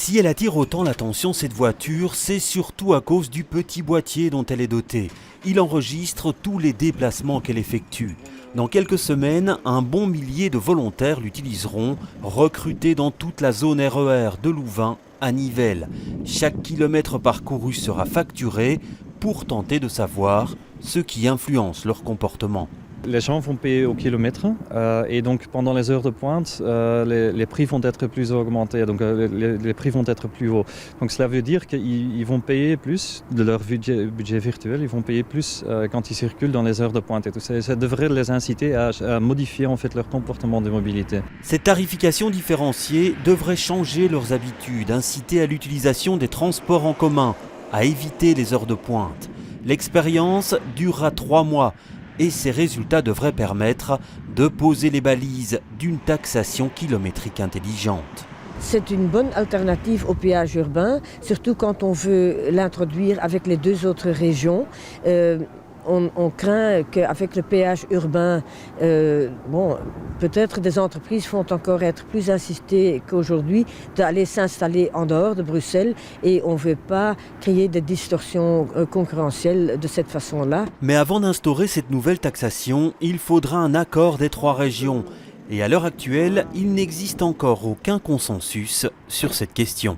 Si elle attire autant l'attention, cette voiture, c'est surtout à cause du petit boîtier dont elle est dotée. Il enregistre tous les déplacements qu'elle effectue. Dans quelques semaines, un bon millier de volontaires l'utiliseront, recrutés dans toute la zone RER de Louvain à Nivelles. Chaque kilomètre parcouru sera facturé pour tenter de savoir ce qui influence leur comportement. Les gens vont payer au kilomètre et donc pendant les heures de pointe, les prix vont être plus augmentés, donc les prix vont être plus hauts. Donc cela veut dire qu'ils vont payer plus de leur budget virtuel, ils vont payer plus quand ils circulent dans les heures de pointe et tout ça. Ça devrait les inciter à modifier en fait leur comportement de mobilité. Cette tarification différenciée devrait changer leurs habitudes, inciter à l'utilisation des transports en commun, à éviter les heures de pointe. L'expérience durera 3 mois. Et ces résultats devraient permettre de poser les balises d'une taxation kilométrique intelligente. C'est une bonne alternative au péage urbain, surtout quand on veut l'introduire avec les 2 autres régions. On craint qu'avec le péage urbain, peut-être des entreprises vont encore être plus incitées qu'aujourd'hui d'aller s'installer en dehors de Bruxelles et on ne veut pas créer des distorsions concurrentielles de cette façon-là. Mais avant d'instaurer cette nouvelle taxation, il faudra un accord des 3 régions. Et à l'heure actuelle, il n'existe encore aucun consensus sur cette question.